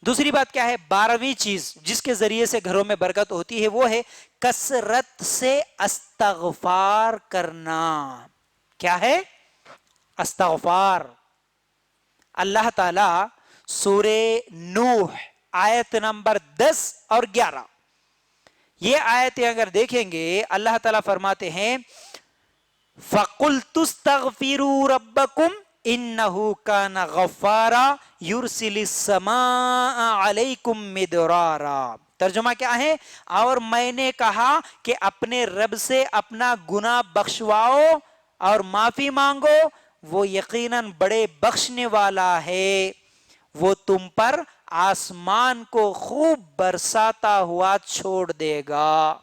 دوسری بات کیا ہے؟ 12ویں چیز جس کے ذریعے سے گھروں میں برکت ہوتی ہے وہ ہے کثرت سے استغفار کرنا. کیا ہے؟ استغفار. اللہ تعالی سورہ نوح آیت نمبر 10 اور 11 یہ آیتیں اگر دیکھیں گے اللہ تعالیٰ فرماتے ہیں فَقُلْتُ اسْتَغْفِرُوا رَبَّكُمْ إِنَّهُ كَانَ غَفَّارًا يُرْسِلِ السَّمَاءَ عَلَيْكُمْ مِدْرَارًا. ترجمہ کیا ہے؟ اور میں نے کہا کہ اپنے رب سے اپنا گناہ بخشواؤ اور معافی مانگو، وہ یقیناً بڑے بخشنے والا ہے، وہ تم پر آسمان کو خوب برساتا ہوا چھوڑ دے گا.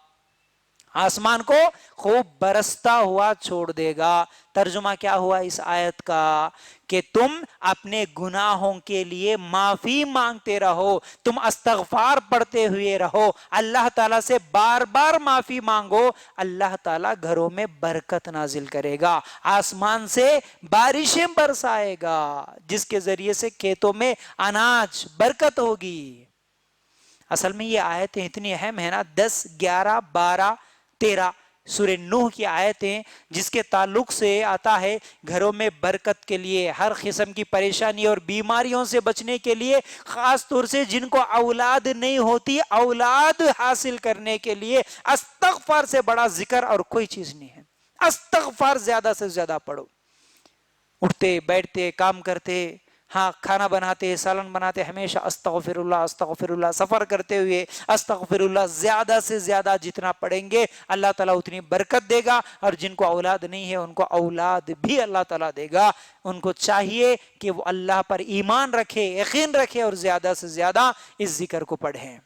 آسمان کو خوب برستا ہوا چھوڑ دے گا. ترجمہ کیا ہوا اس آیت کا؟ کہ تم اپنے گناہوں کے لیے معافی مانگتے رہو، تم استغفار پڑھتے ہوئے رہو، اللہ تعالیٰ سے بار بار معافی مانگو، اللہ تعالیٰ گھروں میں برکت نازل کرے گا، آسمان سے بارشیں برسائے گا جس کے ذریعے سے کھیتوں میں اناج برکت ہوگی. اصل میں یہ آیتیں اتنی اہم ہیں نا، 10 11 12 13 سورہ نوح کی آیتیں جس کے تعلق سے آتا ہے گھروں میں برکت کے لیے، ہر قسم کی پریشانی اور بیماریوں سے بچنے کے لیے، خاص طور سے جن کو اولاد نہیں ہوتی اولاد حاصل کرنے کے لیے استغفار سے بڑا ذکر اور کوئی چیز نہیں ہے. استغفار زیادہ سے زیادہ پڑھو، اٹھتے بیٹھتے کام کرتے، ہاں کھانا بناتے سالن بناتے ہمیشہ استغفر اللہ استغفر اللہ، سفر کرتے ہوئے استغفر اللہ، زیادہ سے زیادہ جتنا پڑھیں گے اللہ تعالیٰ اتنی برکت دے گا. اور جن کو اولاد نہیں ہے ان کو اولاد بھی اللہ تعالیٰ دے گا. ان کو چاہیے کہ وہ اللہ پر ایمان رکھے، یقین رکھے اور زیادہ سے زیادہ اس ذکر کو پڑھیں.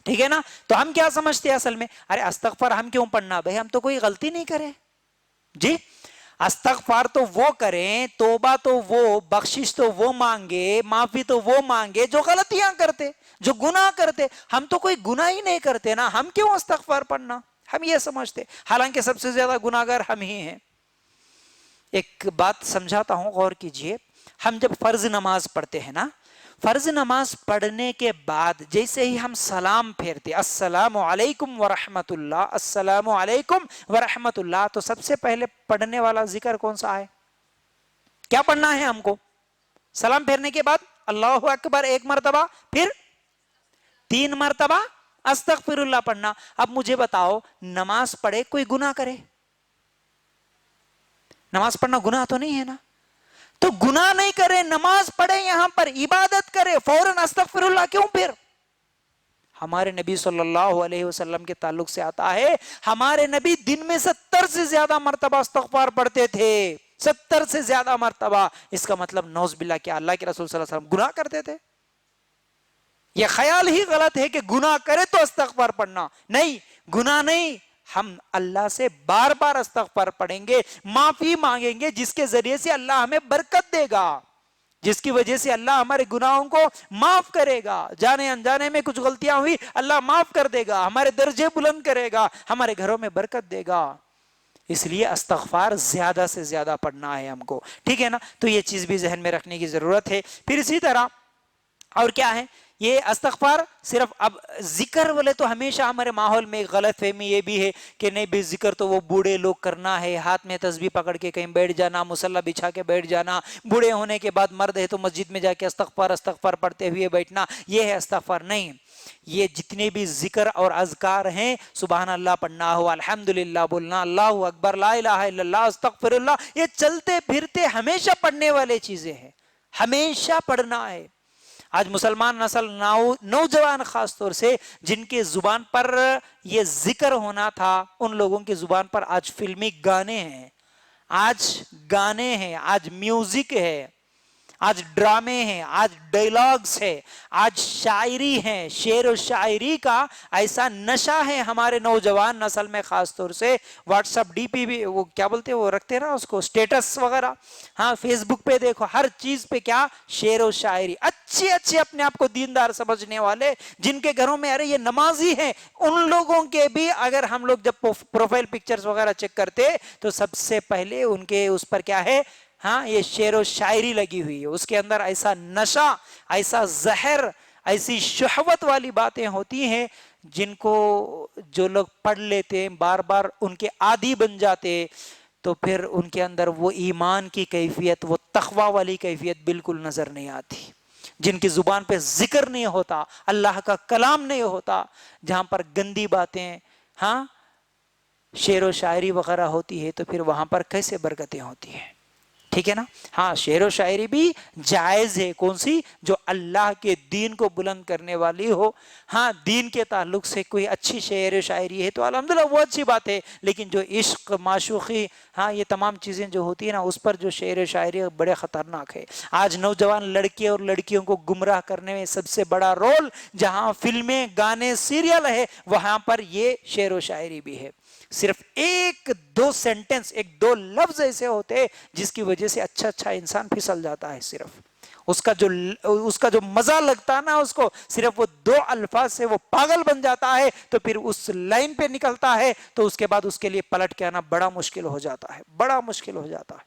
ٹھیک ہے نا؟ تو ہم کیا سمجھتے ہیں اصل میں؟ ارے استغفار ہم کیوں پڑھنا بھائی؟ ہم تو کوئی غلطی نہیں کرے. جی استغفار تو وہ کریں، توبہ تو وہ، بخشش تو وہ مانگے، معافی تو وہ مانگے جو غلطیاں کرتے، جو گناہ کرتے. ہم تو کوئی گناہ ہی نہیں کرتے نا، ہم کیوں استغفار پڑھنا؟ ہم یہ سمجھتے، حالانکہ سب سے زیادہ گناہگار ہم ہی ہیں. ایک بات سمجھاتا ہوں، غور کیجئے. ہم جب فرض نماز پڑھتے ہیں نا، فرض نماز پڑھنے کے بعد جیسے ہی ہم سلام پھیرتے السلام علیکم ورحمت اللہ، السلام علیکم ورحمت اللہ، تو سب سے پہلے پڑھنے والا ذکر کون سا ہے؟ کیا پڑھنا ہے ہم کو؟ سلام پھیرنے کے بعد اللہ اکبر 1 مرتبہ، پھر 3 مرتبہ استغفر اللہ پڑھنا. اب مجھے بتاؤ، نماز پڑھے کوئی گناہ کرے؟ نماز پڑھنا گناہ تو نہیں ہے نا؟ تو گناہ نہیں کرے، نماز پڑھے، یہاں پر عبادت کرے، فوراً استغفر اللہ کیوں پھر؟ ہمارے نبی صلی اللہ علیہ وسلم کے تعلق سے آتا ہے ہمارے نبی دن میں 70 سے زیادہ مرتبہ استغفار پڑھتے تھے، 70 سے زیادہ مرتبہ. اس کا مطلب نعوذ باللہ کیا اللہ کے رسول صلی اللہ علیہ وسلم گناہ کرتے تھے؟ یہ خیال ہی غلط ہے کہ گناہ کرے تو استغفار پڑھنا. نہیں، گناہ نہیں، ہم اللہ سے بار بار استغفار پڑھیں گے، معافی مانگیں گے جس کے ذریعے سے اللہ ہمیں برکت دے گا، جس کی وجہ سے اللہ ہمارے گناہوں کو معاف کرے گا. جانے انجانے میں کچھ غلطیاں ہوئی اللہ معاف کر دے گا، ہمارے درجے بلند کرے گا، ہمارے گھروں میں برکت دے گا. اس لیے استغفار زیادہ سے زیادہ پڑھنا ہے ہم کو. ٹھیک ہے نا؟ تو یہ چیز بھی ذہن میں رکھنے کی ضرورت ہے. پھر اسی طرح اور کیا ہے یہ استغفار صرف اب ذکر والے تو ہمیشہ ہمارے ماحول میں غلط فہمی یہ بھی ہے کہ نہیں بھی ذکر تو وہ بوڑھے لوگ کرنا ہے، ہاتھ میں تسبیح پکڑ کے کہیں بیٹھ جانا، مصلی بچھا کے بیٹھ جانا، بوڑھے ہونے کے بعد مرد ہے تو مسجد میں جا کے استغفار استغفار پڑھتے ہوئے بیٹھنا، یہ ہے استغفار. نہیں، یہ جتنے بھی ذکر اور اذکار ہیں، سبحان اللہ پڑھنا ہو، الحمدللہ بولنا، اللہ اکبر، لا الہ الا اللہ، استغفر اللہ، یہ چلتے پھرتے ہمیشہ پڑھنے والے چیزیں ہیں، ہمیشہ پڑھنا ہے. آج مسلمان نسل نوجوان خاص طور سے جن کے زبان پر یہ ذکر ہونا تھا، ان لوگوں کی زبان پر آج فلمی گانے ہیں، آج گانے ہیں، آج میوزک ہے، آج ڈرامے ہیں، آج ڈائلاگز ہے، آج شاعری ہے، شعر و شاعری کا ایسا نشہ ہے ہمارے نوجوان نسل میں، خاص طور سے واٹس اپ ڈی پی بھی وہ کیا بولتے ہیں وہ رکھتے نا اس کو، سٹیٹس وغیرہ، ہاں فیس بک پہ دیکھو ہر چیز پہ کیا شعر و شاعری. اچھے اچھے اپنے آپ کو دیندار سمجھنے والے جن کے گھروں میں ارے یہ نمازی ہیں، ان لوگوں کے بھی اگر ہم لوگ جب پروفائل پکچرز وغیرہ چیک کرتے تو سب سے پہلے ان کے اس پر کیا ہے، ہاں یہ شعر و شاعری لگی ہوئی ہے، اس کے اندر ایسا نشہ، ایسا زہر ایسی شہوت والی باتیں ہوتی ہیں جن کو جو لوگ پڑھ لیتے ہیں، بار بار ان کے عادی بن جاتے، تو پھر ان کے اندر وہ ایمان کی کیفیت، وہ تقوی والی کیفیت بالکل نظر نہیں آتی. جن کی زبان پہ ذکر نہیں ہوتا، اللہ کا کلام نہیں ہوتا، جہاں پر گندی باتیں، ہاں شعر و شاعری وغیرہ ہوتی ہے، تو پھر وہاں پر کیسے برکتیں ہوتی ہیں؟ ٹھیک ہے نا. ہاں شعر و شاعری بھی جائز ہے، کون سی؟ جو اللہ کے دین کو بلند کرنے والی ہو. ہاں دین کے تعلق سے کوئی اچھی شعر و شاعری ہے تو الحمدللہ وہ اچھی بات ہے، لیکن جو عشق، معشوقی، ہاں یہ تمام چیزیں جو ہوتی ہیں نا، اس پر جو شعر و شاعری بڑے خطرناک ہے. آج نوجوان لڑکے اور لڑکیوں کو گمراہ کرنے میں سب سے بڑا رول، جہاں فلمیں، گانے، سیریل ہے، وہاں پر یہ شعر و شاعری بھی ہے. صرف ایک دو سینٹنس، ایک دو لفظ ایسے ہوتے جس کی وجہ سے اچھا انسان پھسل جاتا ہے. صرف اس کا جو مزہ لگتا ہے نا، اس کو صرف وہ دو الفاظ سے وہ پاگل بن جاتا ہے، تو پھر اس لائن پہ نکلتا ہے، تو اس کے بعد اس کے لیے پلٹ کے آنا بڑا مشکل ہو جاتا ہے، بڑا مشکل ہو جاتا ہے.